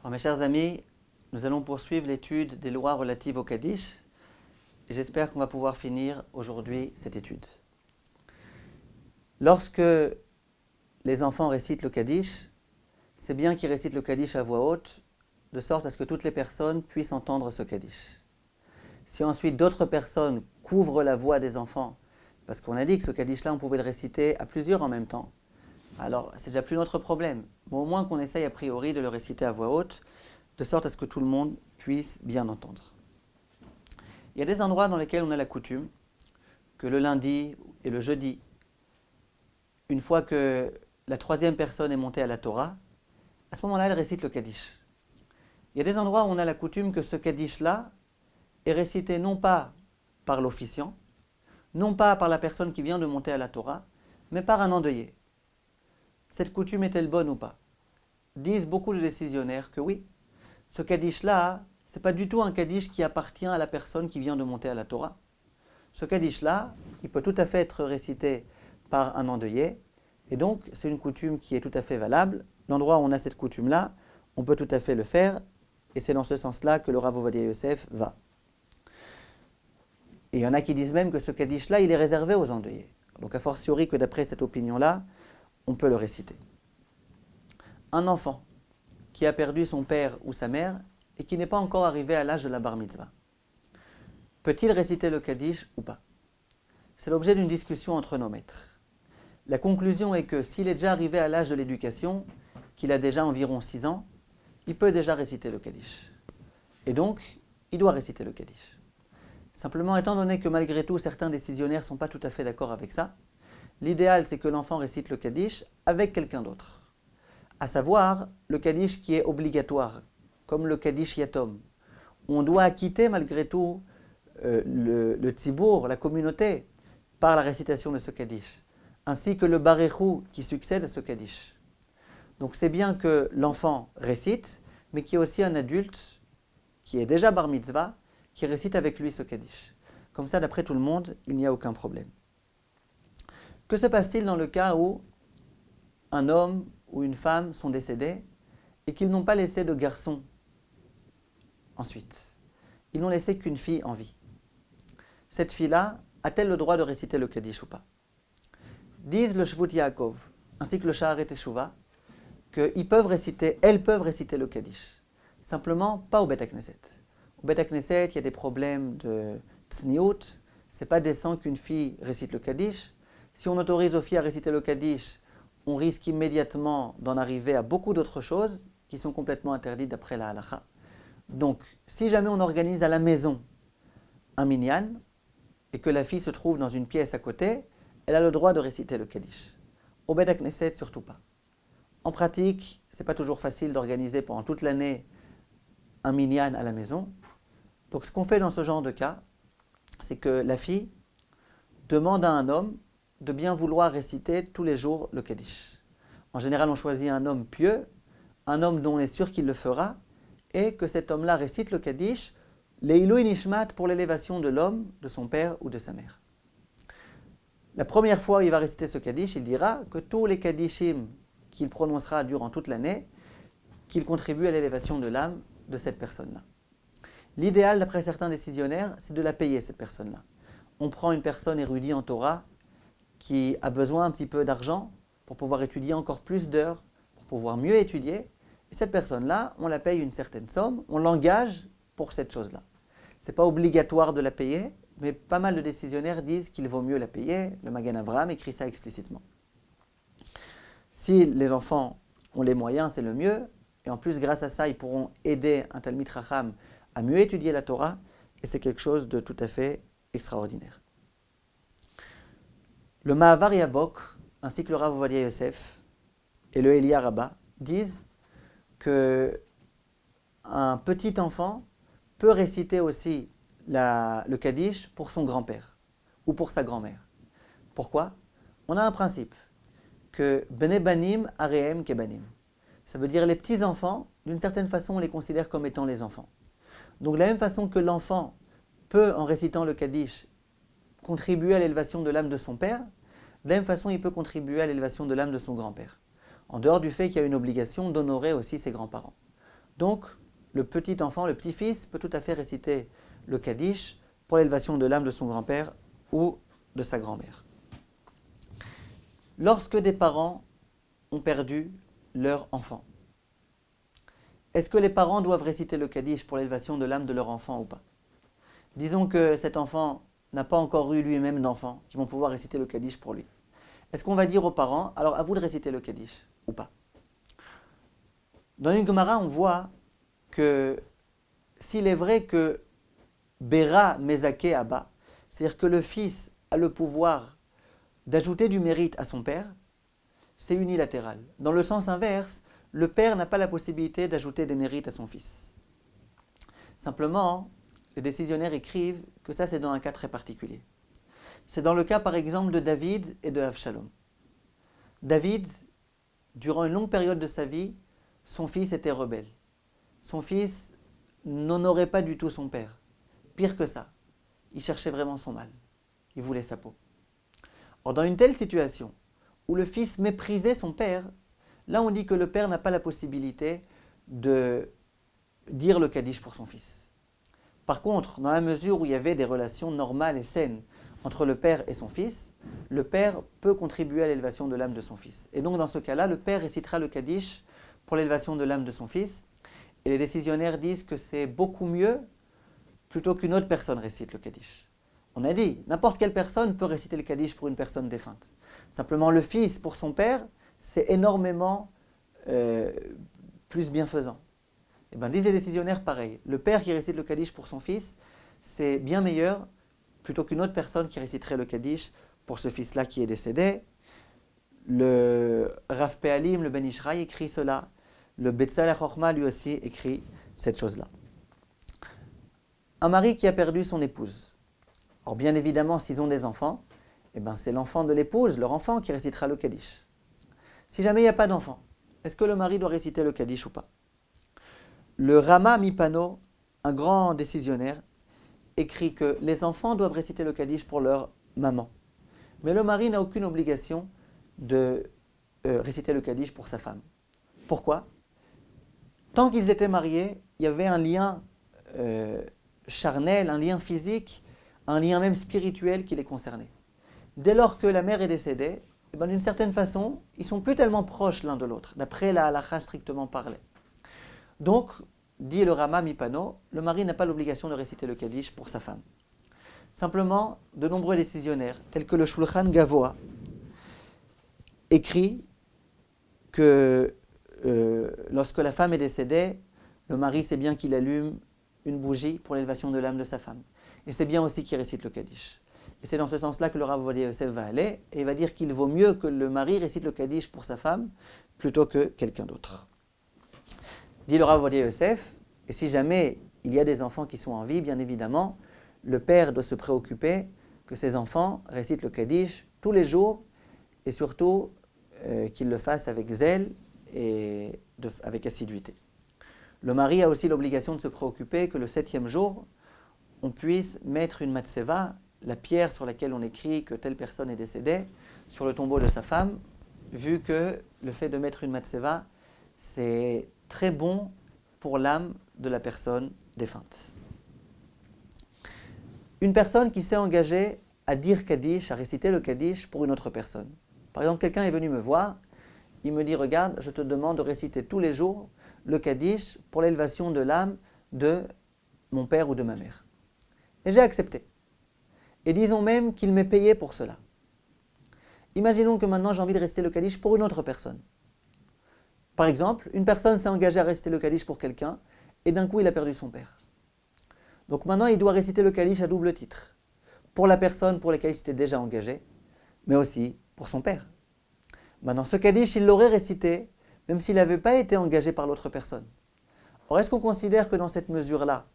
Alors, mes chers amis, nous allons poursuivre l'étude des lois relatives au Kaddish et j'espère qu'on va pouvoir finir aujourd'hui cette étude. Lorsque les enfants récitent le Kaddish, c'est bien qu'ils récitent le Kaddish à voix haute, de sorte à ce que toutes les personnes puissent entendre ce Kaddish. Si ensuite d'autres personnes couvrent la voix des enfants, parce qu'on a dit que ce Kaddish-là, on pouvait le réciter à plusieurs en même temps, alors c'est déjà plus notre problème. Mais au moins qu'on essaye a priori de le réciter à voix haute, de sorte à ce que tout le monde puisse bien entendre. Il y a des endroits dans lesquels on a la coutume que le lundi et le jeudi, une fois que la troisième personne est montée à la Torah, à ce moment-là, elle récite le Kaddish. Il y a des endroits où on a la coutume que ce Kaddish-là est récité non pas par l'officiant, non pas par la personne qui vient de monter à la Torah, mais par un endeuillé. Cette coutume est-elle bonne ou pas? Disent beaucoup de décisionnaires que oui. Ce Kaddish-là, ce n'est pas du tout un Kaddish qui appartient à la personne qui vient de monter à la Torah. Ce Kaddish-là, il peut tout à fait être récité par un endeuillé, et donc c'est une coutume qui est tout à fait valable. L'endroit où on a cette coutume-là, on peut tout à fait le faire, et c'est dans ce sens-là que le Rav Ovadia Yosef va. Et il y en a qui disent même que ce Kaddish-là, il est réservé aux endeuillés. Donc a fortiori que d'après cette opinion-là, on peut le réciter. Un enfant qui a perdu son père ou sa mère et qui n'est pas encore arrivé à l'âge de la bar mitzvah, peut-il réciter le Kaddish ou pas? C'est l'objet d'une discussion entre nos maîtres. La conclusion est que s'il est déjà arrivé à l'âge de l'éducation, qu'il a déjà environ 6 ans, il peut déjà réciter le Kaddish. Et donc, il doit réciter le Kaddish. Simplement, étant donné que malgré tout, certains décisionnaires ne sont pas tout à fait d'accord avec ça, l'idéal c'est que l'enfant récite le Kaddish avec quelqu'un d'autre. À savoir, le Kaddish qui est obligatoire, comme le Kaddish Yatom. On doit acquitter malgré tout le Tzibour, la communauté, par la récitation de ce Kaddish, ainsi que le Barechou qui succède à ce Kaddish. Donc c'est bien que l'enfant récite, mais qu'il y ait aussi un adulte qui est déjà bar mitzvah, qui récite avec lui ce Kaddish. Comme ça, d'après tout le monde, il n'y a aucun problème. Que se passe-t-il dans le cas où un homme ou une femme sont décédés et qu'ils n'ont pas laissé de garçon ensuite? Ils n'ont laissé qu'une fille en vie. Cette fille-là, a-t-elle le droit de réciter le Kaddish ou pas? Disent le Shvut Yaakov, ainsi que le Sha'aret Teshuvah, qu'elles peuvent réciter le Kaddish. Simplement, pas au Bet HaKnesset. Au Bet HaKnesset, il y a des problèmes de tsniout. C'est pas décent qu'une fille récite le Kaddish. Si on autorise aux filles à réciter le Kaddish, on risque immédiatement d'en arriver à beaucoup d'autres choses qui sont complètement interdites d'après la halakha. Donc, si jamais on organise à la maison un minyan et que la fille se trouve dans une pièce à côté, elle a le droit de réciter le Kaddish. Au Bet HaKnesset, surtout pas. En pratique, ce n'est pas toujours facile d'organiser pendant toute l'année un minyan à la maison. Donc, ce qu'on fait dans ce genre de cas, c'est que la fille demande à un homme de bien vouloir réciter tous les jours le Kaddish. En général, on choisit un homme pieux, un homme dont on est sûr qu'il le fera, et que cet homme-là récite le Kaddish, Leilui Nishmat, pour l'élévation de l'homme, de son père ou de sa mère. La première fois où il va réciter ce Kaddish, il dira que tous les Kaddishim qu'il prononcera durant toute l'année, qu'il contribue à l'élévation de l'âme de cette personne-là. L'idéal, d'après certains décisionnaires, c'est de la payer, cette personne-là. On prend une personne érudite en Torah qui a besoin un petit peu d'argent pour pouvoir étudier encore plus d'heures, pour pouvoir mieux étudier. Et cette personne-là, on la paye une certaine somme, on l'engage pour cette chose-là. Ce n'est pas obligatoire de la payer, mais pas mal de décisionnaires disent qu'il vaut mieux la payer. Le Magen Avraham écrit ça explicitement. Si les enfants ont les moyens, c'est le mieux. Et en plus, grâce à ça, ils pourront aider un Talmid Chacham à mieux étudier la Torah. Et c'est quelque chose de tout à fait extraordinaire. Le Mahavar Yabok, ainsi que le Rav Ovadia Yosef et le Elia Rabbah disent qu'un petit enfant peut réciter aussi le Kaddish pour son grand-père ou pour sa grand-mère. Pourquoi? On a un principe que Bene Banim Arehem Kebanim. Ça veut dire les petits-enfants, d'une certaine façon, on les considère comme étant les enfants. Donc de la même façon que l'enfant peut, en récitant le Kaddish, contribuer à l'élévation de l'âme de son père, de la même façon, il peut contribuer à l'élévation de l'âme de son grand-père. En dehors du fait qu'il y a une obligation d'honorer aussi ses grands-parents. Donc, le petit enfant, le petit-fils, peut tout à fait réciter le Kaddish pour l'élévation de l'âme de son grand-père ou de sa grand-mère. Lorsque des parents ont perdu leur enfant, est-ce que les parents doivent réciter le Kaddish pour l'élévation de l'âme de leur enfant ou pas? Disons que cet enfant n'a pas encore eu lui-même d'enfant qui vont pouvoir réciter le Kaddish pour lui. Est-ce qu'on va dire aux parents, alors à vous de réciter le Kaddish ou pas? Dans une Gemara, on voit que s'il est vrai que Bera Mezake Abba, c'est-à-dire que le fils a le pouvoir d'ajouter du mérite à son père, c'est unilatéral. Dans le sens inverse, le père n'a pas la possibilité d'ajouter des mérites à son fils. Simplement, les décisionnaires écrivent que ça c'est dans un cas très particulier. C'est dans le cas par exemple de David et de Avshalom. David, durant une longue période de sa vie, son fils était rebelle. Son fils n'honorait pas du tout son père. Pire que ça, il cherchait vraiment son mal. Il voulait sa peau. Or, dans une telle situation, où le fils méprisait son père, là on dit que le père n'a pas la possibilité de dire le Kaddish pour son fils. Par contre, dans la mesure où il y avait des relations normales et saines entre le père et son fils, le père peut contribuer à l'élévation de l'âme de son fils. Et donc dans ce cas-là, le père récitera le Kaddish pour l'élévation de l'âme de son fils. Et les décisionnaires disent que c'est beaucoup mieux plutôt qu'une autre personne récite le Kaddish. On a dit, n'importe quelle personne peut réciter le Kaddish pour une personne défunte. Simplement le fils pour son père, c'est énormément plus bienfaisant. Et bien disent les décisionnaires pareil. Le père qui récite le Kaddish pour son fils, c'est bien meilleur plutôt qu'une autre personne qui réciterait le Kaddish pour ce fils-là qui est décédé. Le Rav Pe'alim, le Ben Ishraï écrit cela. Le Betzalel Chochma lui aussi écrit cette chose-là. Un mari qui a perdu son épouse. Or bien évidemment, s'ils ont des enfants, eh ben, c'est l'enfant de l'épouse, leur enfant, qui récitera le Kaddish. Si jamais il n'y a pas d'enfant, est-ce que le mari doit réciter le Kaddish ou pas? Le Rama Mipano, un grand décisionnaire, écrit que les enfants doivent réciter le Kaddish pour leur maman. Mais le mari n'a aucune obligation de réciter le Kaddish pour sa femme. Pourquoi? Tant qu'ils étaient mariés, il y avait un lien charnel, un lien physique, un lien même spirituel qui les concernait. Dès lors que la mère est décédée, eh ben, d'une certaine façon, ils ne sont plus tellement proches l'un de l'autre, d'après la halakha strictement parlée. Donc, dit le Rama Mipano, le mari n'a pas l'obligation de réciter le Kaddish pour sa femme. Simplement, de nombreux décisionnaires, tels que le Shulchan Gavoa, écrit que lorsque la femme est décédée, le mari sait bien qu'il allume une bougie pour l'élévation de l'âme de sa femme. Et c'est bien aussi qu'il récite le Kaddish. Et c'est dans ce sens-là que le Rav Ovadia Yosef va aller, et il va dire qu'il vaut mieux que le mari récite le Kaddish pour sa femme, plutôt que quelqu'un d'autre. Dit le Rav Ovadia Yosef, et si jamais il y a des enfants qui sont en vie, bien évidemment, le père doit se préoccuper que ses enfants récitent le Kaddish tous les jours, et surtout qu'ils le fassent avec zèle et avec assiduité. Le mari a aussi l'obligation de se préoccuper que le 7e jour, on puisse mettre une matseva, la pierre sur laquelle on écrit que telle personne est décédée, sur le tombeau de sa femme, vu que le fait de mettre une matseva, c'est très bon pour l'âme de la personne défunte. Une personne qui s'est engagée à dire Kaddish, à réciter le Kaddish pour une autre personne. Par exemple, quelqu'un est venu me voir, il me dit, regarde, je te demande de réciter tous les jours le Kaddish pour l'élévation de l'âme de mon père ou de ma mère. Et j'ai accepté. Et disons même qu'il m'est payé pour cela. Imaginons que maintenant j'ai envie de réciter le Kaddish pour une autre personne. Par exemple, une personne s'est engagée à réciter le Kaddish pour quelqu'un, et d'un coup il a perdu son père. Donc maintenant il doit réciter le Kaddish à double titre. Pour la personne pour laquelle il s'était déjà engagé, mais aussi pour son père. Maintenant ce Kaddish il l'aurait récité, même s'il n'avait pas été engagé par l'autre personne. Or est-ce qu'on considère que dans cette mesure-là,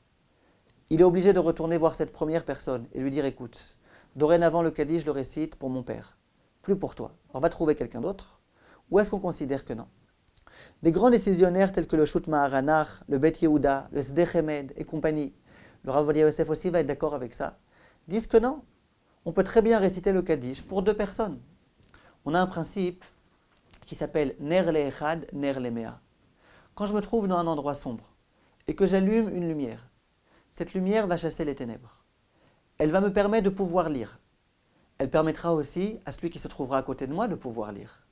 il est obligé de retourner voir cette première personne et lui dire, écoute, dorénavant le Kaddish je le récite pour mon père, plus pour toi. On va trouver quelqu'un d'autre. Ou est-ce qu'on considère que non? Des grands décisionnaires tels que le Shut Maharanach, le Bet Yehuda, le Sdei Chemed et compagnie, le Rav Ovadia Yosef aussi va être d'accord avec ça, disent que non. On peut très bien réciter le Kaddish pour deux personnes. On a un principe qui s'appelle Ner le Echad, Ner le Mea. Quand je me trouve dans un endroit sombre, et que j'allume une lumière, cette lumière va chasser les ténèbres. Elle va me permettre de pouvoir lire. Elle permettra aussi à celui qui se trouvera à côté de moi de pouvoir lire.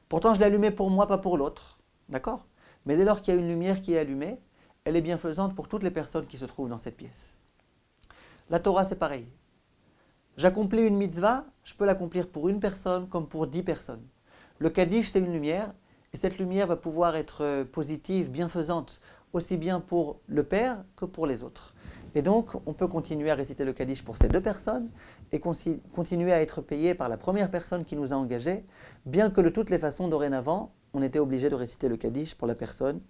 Pourtant, je l'ai allumée pour moi, pas pour l'autre. D'accord ? Mais dès lors qu'il y a une lumière qui est allumée, elle est bienfaisante pour toutes les personnes qui se trouvent dans cette pièce. La Torah, c'est pareil. J'accomplis une mitzvah, je peux l'accomplir pour une personne comme pour 10 personnes. Le Kaddish, c'est une lumière, et cette lumière va pouvoir être positive, bienfaisante, aussi bien pour le Père que pour les autres. Et donc, on peut continuer à réciter le Kaddish pour ces 2 personnes et continuer à être payé par la première personne qui nous a engagés, bien que de toutes les façons, dorénavant, on était obligé de réciter le Kaddish pour la personne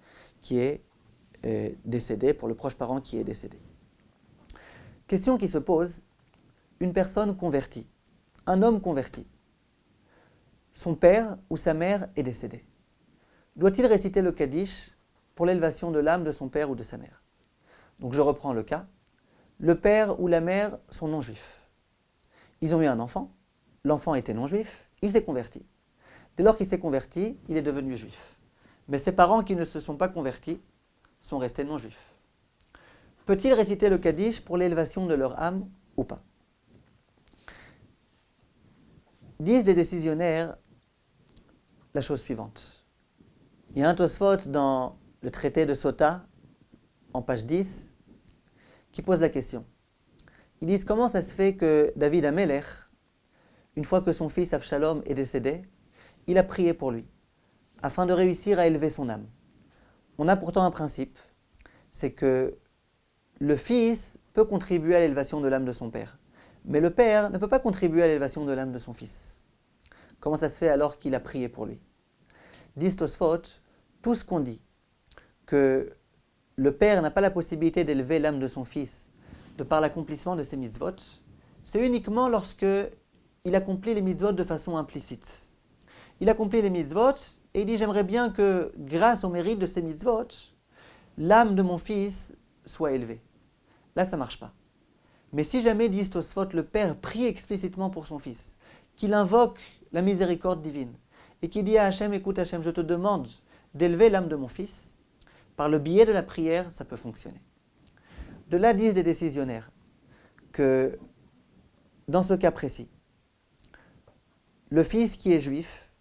qui est décédée, pour le proche parent qui est décédé. Question qui se pose, une personne convertie, un homme converti, son père ou sa mère est décédé. Doit-il réciter le Kaddish pour l'élévation de l'âme de son père ou de sa mère? Donc je reprends le cas. Le père ou la mère sont non-juifs. Ils ont eu un enfant, l'enfant était non-juif, il s'est converti. Dès lors qu'il s'est converti, il est devenu juif. Mais ses parents qui ne se sont pas convertis sont restés non-juifs. Peut-il réciter le Kaddish pour l'élévation de leur âme ou pas? Disent les décisionnaires la chose suivante. Il y a un Tosfot dans le traité de Sota, en page 10, qui pose la question. Ils disent comment ça se fait que David Amelech, une fois que son fils Avshalom est décédé, il a prié pour lui, afin de réussir à élever son âme. On a pourtant un principe, c'est que le fils peut contribuer à l'élévation de l'âme de son père, mais le père ne peut pas contribuer à l'élévation de l'âme de son fils. Comment ça se fait alors qu'il a prié pour lui? Disent Tosfot, tout ce qu'on dit, que le père n'a pas la possibilité d'élever l'âme de son fils de par l'accomplissement de ses mitzvot, c'est uniquement lorsque il accomplit les mitzvot de façon implicite. Il accomplit les mitzvot et il dit « J'aimerais bien que, grâce au mérite de ces mitzvot, l'âme de mon fils soit élevée. » Là, ça ne marche pas. Mais si jamais, dit Tosfot, le père prie explicitement pour son fils, qu'il invoque la miséricorde divine, et qu'il dit à Hachem « Écoute Hachem, je te demande d'élever l'âme de mon fils », par le biais de la prière, ça peut fonctionner. De là disent les décisionnaires que, dans ce cas précis, le fils qui est juif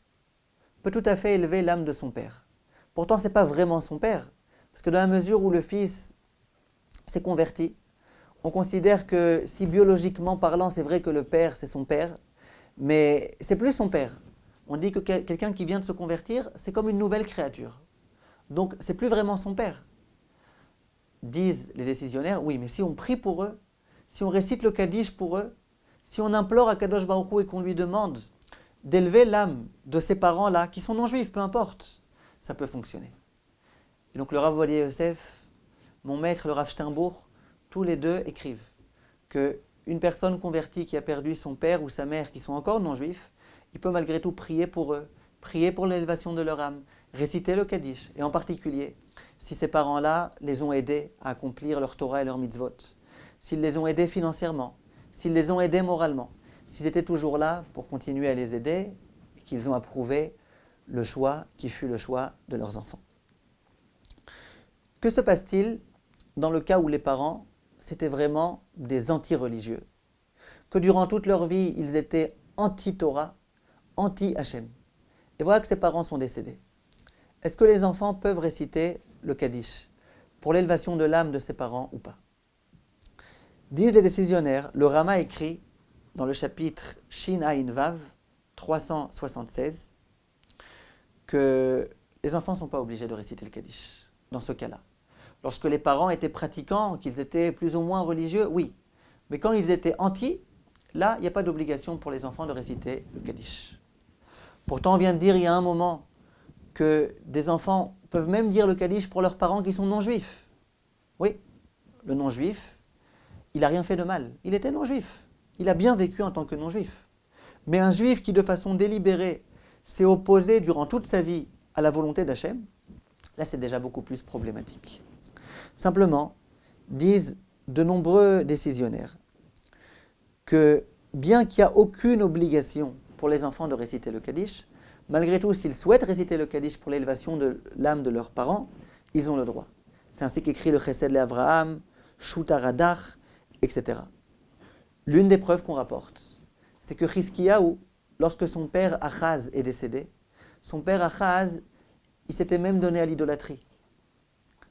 peut tout à fait élever l'âme de son père. Pourtant, ce n'est pas vraiment son père, parce que dans la mesure où le fils s'est converti, on considère que si biologiquement parlant, c'est vrai que le père, c'est son père, mais c'est plus son père. On dit que quelqu'un qui vient de se convertir, c'est comme une nouvelle créature. Donc, c'est plus vraiment son père. Disent les décisionnaires, oui, mais si on prie pour eux, si on récite le Kaddish pour eux, si on implore à Kadosh Baruch Hu et qu'on lui demande d'élever l'âme de ces parents-là, qui sont non-juifs, peu importe, ça peut fonctionner. Et donc le Rav Ovadia Yosef, mon maître, le Rav Steinbourg, tous les deux écrivent qu'une personne convertie qui a perdu son père ou sa mère qui sont encore non-juifs, il peut malgré tout prier pour eux, prier pour l'élévation de leur âme, réciter le Kaddish, et en particulier, si ces parents-là les ont aidés à accomplir leur Torah et leur mitzvot, s'ils les ont aidés financièrement, s'ils les ont aidés moralement, s'ils étaient toujours là pour continuer à les aider, et qu'ils ont approuvé le choix qui fut le choix de leurs enfants. Que se passe-t-il dans le cas où les parents, c'était vraiment des anti-religieux, que durant toute leur vie, ils étaient anti-Torah, anti-Hachem. Et voilà que ces parents sont décédés. Est-ce que les enfants peuvent réciter le Kaddish pour l'élévation de l'âme de ses parents ou pas? Disent les décisionnaires, le Rama écrit dans le chapitre Shin Ayin Vav 376 que les enfants ne sont pas obligés de réciter le Kaddish dans ce cas-là. Lorsque les parents étaient pratiquants, qu'ils étaient plus ou moins religieux, oui. Mais quand ils étaient anti, là, il n'y a pas d'obligation pour les enfants de réciter le Kaddish. Pourtant, on vient de dire il y a un moment que des enfants peuvent même dire le Kaddish pour leurs parents qui sont non-juifs. Oui, le non-juif, il n'a rien fait de mal. Il était non-juif. Il a bien vécu en tant que non-juif. Mais un juif qui, de façon délibérée, s'est opposé durant toute sa vie à la volonté d'Hachem, là, c'est déjà beaucoup plus problématique. Simplement, disent de nombreux décisionnaires que bien qu'il n'y a aucune obligation pour les enfants de réciter le Kaddish, malgré tout, s'ils souhaitent réciter le Kaddish pour l'élévation de l'âme de leurs parents, ils ont le droit. C'est ainsi qu'écrit le Chesed l'Avraham, Shuta Radach, etc. L'une des preuves qu'on rapporte, c'est que Chizkiyahu, lorsque son père Achaz est décédé, son père Achaz, il s'était même donné à l'idolâtrie.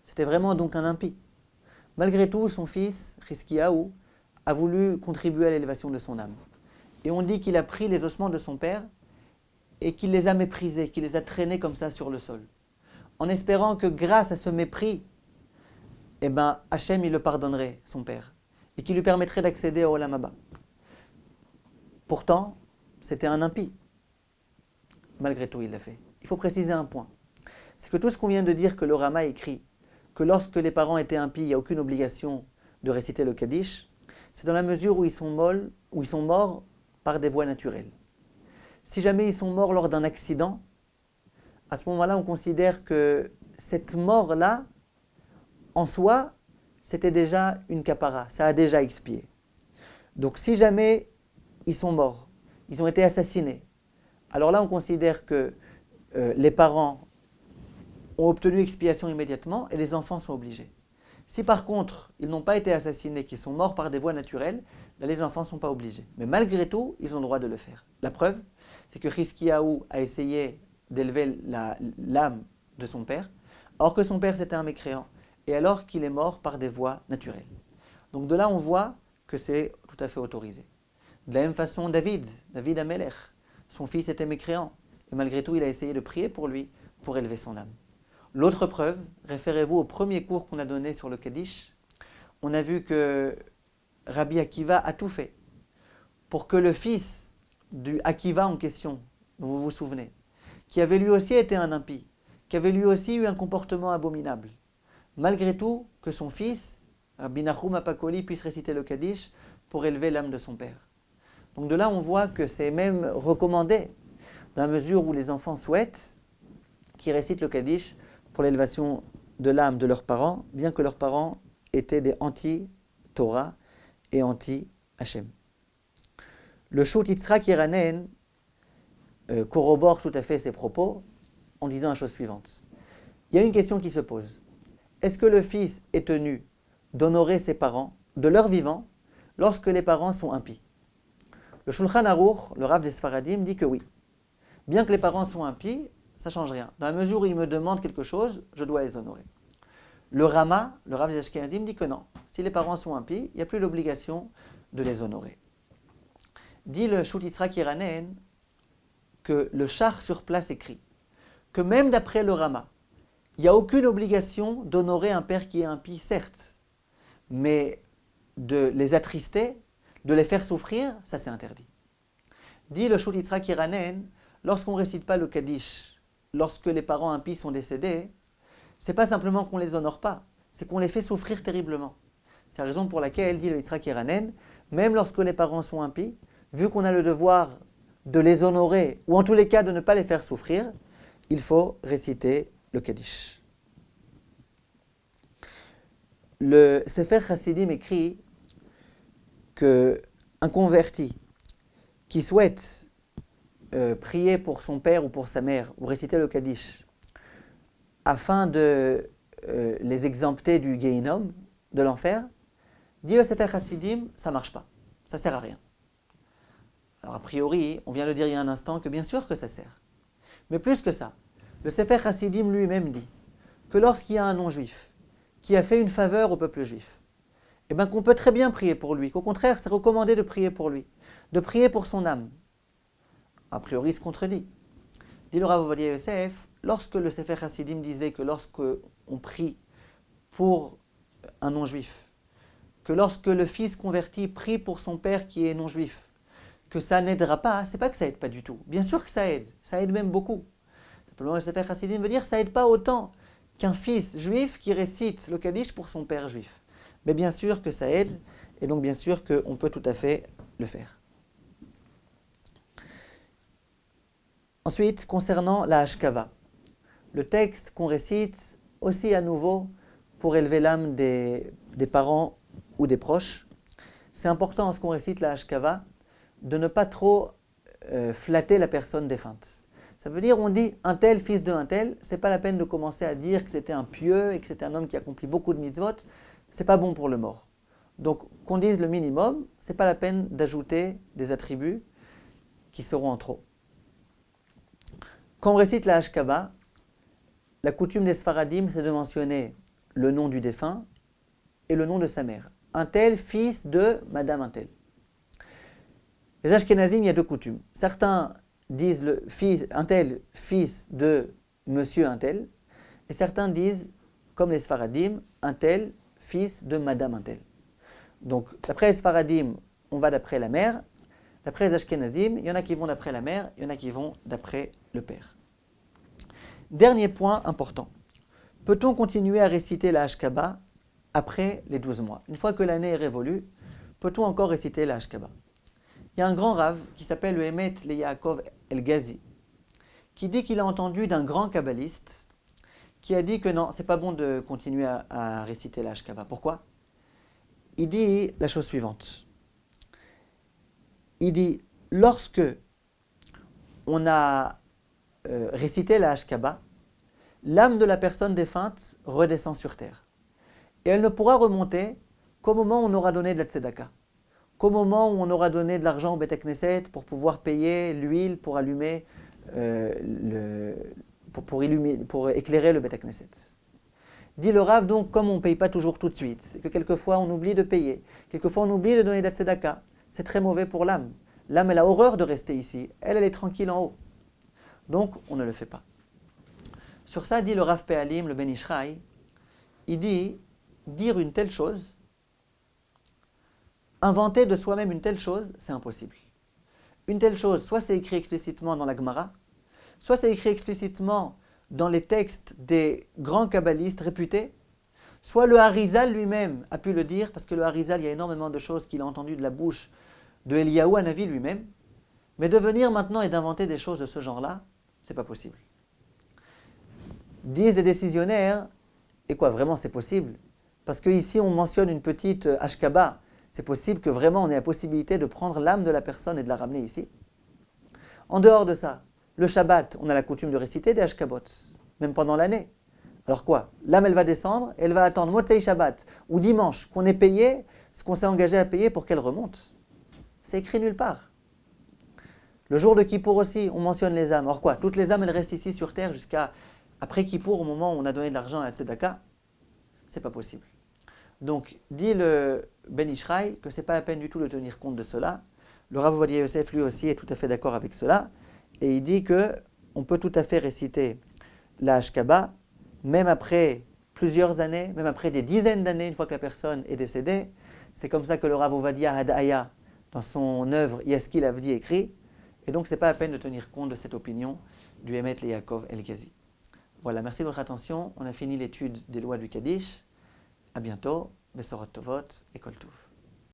C'était vraiment donc un impie. Malgré tout, son fils, Chizkiyahu, a voulu contribuer à l'élévation de son âme. Et on dit qu'il a pris les ossements de son père et qu'il les a méprisés, qu'il les a traînés comme ça sur le sol, en espérant que grâce à ce mépris, Hachem il le pardonnerait, son père, et qu'il lui permettrait d'accéder au Olam Haba. Pourtant, c'était un impie. Malgré tout, il l'a fait. Il faut préciser un point. C'est que tout ce qu'on vient de dire, que le Rama écrit, que lorsque les parents étaient impies, il n'y a aucune obligation de réciter le Kaddish, c'est dans la mesure où ils sont morts par des voies naturelles. Si jamais ils sont morts lors d'un accident, à ce moment-là, on considère que cette mort-là, en soi, c'était déjà une kapara, ça a déjà expié. Donc si jamais ils sont morts, ils ont été assassinés, alors là on considère que les parents ont obtenu expiation immédiatement et les enfants sont obligés. Si par contre ils n'ont pas été assassinés, qu'ils sont morts par des voies naturelles, là les enfants ne sont pas obligés. Mais malgré tout, ils ont le droit de le faire. La preuve, c'est que Chizkiyahu a essayé d'élever l'âme de son père, alors que son père c'était un mécréant, et alors qu'il est mort par des voies naturelles. Donc de là on voit que c'est tout à fait autorisé. De la même façon, David Amelech, son fils était mécréant, et malgré tout il a essayé de prier pour lui, pour élever son âme. L'autre preuve, référez-vous au premier cours qu'on a donné sur le Kaddish, on a vu que Rabbi Akiva a tout fait pour que le fils du Akiva en question, dont vous vous souvenez, qui avait lui aussi été un impie, qui avait lui aussi eu un comportement abominable, malgré tout que son fils, Rabbi Nachum Apakoli, puisse réciter le Kaddish pour élever l'âme de son père. Donc de là on voit que c'est même recommandé, dans la mesure où les enfants souhaitent qu'ils récitent le Kaddish pour l'élévation de l'âme de leurs parents, bien que leurs parents étaient des anti-Torah et anti-Hachem. Le Shut Yitzhak Yeranen corrobore tout à fait ses propos en disant la chose suivante. Il y a une question qui se pose. Est-ce que le fils est tenu d'honorer ses parents de leur vivant lorsque les parents sont impies? Le Shulchan Aruch, le Rav des Sfaradim, dit que oui. Bien que les parents soient impies, ça ne change rien. Dans la mesure où ils me demandent quelque chose, je dois les honorer. Le Rama, le Rav des Ashkenazim, dit que non. Si les parents sont impies, il n'y a plus l'obligation de les honorer. Dit le Shut Yitzhak Yeranen que le char sur place écrit que même d'après le Rama, il n'y a aucune obligation d'honorer un père qui est impie, certes, mais de les attrister, de les faire souffrir, ça c'est interdit. Dit le Shut Yitzhak Yeranen, lorsqu'on ne récite pas le Kaddish, lorsque les parents impies sont décédés, c'est pas simplement qu'on les honore pas, c'est qu'on les fait souffrir terriblement. C'est la raison pour laquelle, dit le Yitzhak Yeranen, même lorsque les parents sont impies, vu qu'on a le devoir de les honorer, ou en tous les cas de ne pas les faire souffrir, il faut réciter le Kaddish. Le Sefer Chassidim écrit qu'un converti qui souhaite prier pour son père ou pour sa mère, ou réciter le Kaddish, afin de les exempter du Gehinom, de l'enfer, dit le Sefer Chassidim, ça ne marche pas, ça ne sert à rien. Alors a priori, on vient de dire il y a un instant que bien sûr que ça sert. Mais plus que ça, le Sefer Chassidim lui-même dit que lorsqu'il y a un non-juif qui a fait une faveur au peuple juif, qu'on peut très bien prier pour lui, qu'au contraire, c'est recommandé de prier pour lui, de prier pour son âme. A priori, il se contredit. Dit le Rav Ovadia Yosef, lorsque le Sefer Chassidim disait que lorsque on prie pour un non-juif, que lorsque le fils converti prie pour son père qui est non-juif, que ça n'aidera pas, c'est pas que ça aide pas du tout. Bien sûr que ça aide même beaucoup. Simplement, le Sefer Chassidim veut dire que ça aide pas autant qu'un fils juif qui récite le Kaddish pour son père juif. Mais bien sûr que ça aide, et donc bien sûr qu'on peut tout à fait le faire. Ensuite, concernant la Hashkava, le texte qu'on récite aussi à nouveau pour élever l'âme des parents ou des proches, c'est important en ce qu'on récite la Hashkava de ne pas trop flatter la personne défunte. Ça veut dire, on dit un tel, fils de un tel, c'est pas la peine de commencer à dire que c'était un pieux et que c'était un homme qui accomplit beaucoup de mitzvot, c'est pas bon pour le mort. Donc, qu'on dise le minimum, c'est pas la peine d'ajouter des attributs qui seront en trop. Quand on récite la Hashkaba, la coutume des Sfaradim, c'est de mentionner le nom du défunt et le nom de sa mère. Un tel, fils de Madame un tel. Les Ashkenazim, il y a deux coutumes. Certains disent un tel, fils de Monsieur un tel, et certains disent, comme les Sfaradim, un tel, fils de Madame un tel. Donc, d'après les Sfaradim, on va d'après la mère. D'après les Ashkenazim, il y en a qui vont d'après la mère, il y en a qui vont d'après le père. Dernier point important. Peut-on continuer à réciter la Hashkaba après les 12 mois? Une fois que l'année est révolue, peut-on encore réciter la Hashkaba? Il y a un grand rave qui s'appelle le Emet le Yaakov El-Ghazi, qui dit qu'il a entendu d'un grand kabbaliste qui a dit que non, c'est pas bon de continuer à réciter la Hashkaba. Pourquoi? Il dit la chose suivante. Il dit, lorsque on a récité la Hashkaba, l'âme de la personne défunte redescend sur terre. Et elle ne pourra remonter qu'au moment où on aura donné de la tzedaka, qu'au moment où on aura donné de l'argent au Beth Knesset pour pouvoir payer l'huile pour allumer, pour éclairer le Beth Knesset. Dit le Rav, donc, comme on ne paye pas toujours tout de suite, et que quelquefois on oublie de payer, quelquefois on oublie de donner de la tzedaka, c'est très mauvais pour l'âme. L'âme, elle a horreur de rester ici. Elle est tranquille en haut. Donc, on ne le fait pas. Sur ça, dit le Rav Pe'alim, le Ben Ishraï, il dit, dire une telle chose, inventer de soi-même une telle chose, c'est impossible. Une telle chose, soit c'est écrit explicitement dans la Gemara, soit c'est écrit explicitement dans les textes des grands kabbalistes réputés, soit le Harizal lui-même a pu le dire, parce que le Harizal, il y a énormément de choses qu'il a entendues de la bouche de Eliyahu Hanavi lui-même, mais de venir maintenant et d'inventer des choses de ce genre-là, c'est pas possible. Disent les décisionnaires, et quoi, vraiment c'est possible? Parce qu'ici on mentionne une petite Hashkaba, c'est possible que vraiment on ait la possibilité de prendre l'âme de la personne et de la ramener ici. En dehors de ça, le Shabbat, on a la coutume de réciter des Hashkabot, même pendant l'année. Alors quoi? L'âme elle va descendre, et elle va attendre Motzei Shabbat, ou dimanche, qu'on ait payé ce qu'on s'est engagé à payer pour qu'elle remonte. C'est écrit nulle part. Le jour de Kippour aussi, on mentionne les âmes. Or quoi? Toutes les âmes, elles restent ici sur terre jusqu'à après Kippour, au moment où on a donné de l'argent à la tzedaka. C'est pas possible. Donc, dit le Ben Ishraï que c'est pas la peine du tout de tenir compte de cela. Le Rav Ovadia Yosef, lui aussi, est tout à fait d'accord avec cela. Et il dit que on peut tout à fait réciter la Hashkaba, même après plusieurs années, même après des dizaines d'années, une fois que la personne est décédée. C'est comme ça que le Rav Ovadia Hadaya, dans son œuvre Yaskil Avdi, écrit. Et donc, ce n'est pas la peine de tenir compte de cette opinion du Emet le Yaakov El-Ghazi. Voilà, merci de votre attention. On a fini l'étude des lois du Kaddish. À bientôt. Besorot Tovot et Kol Tuv.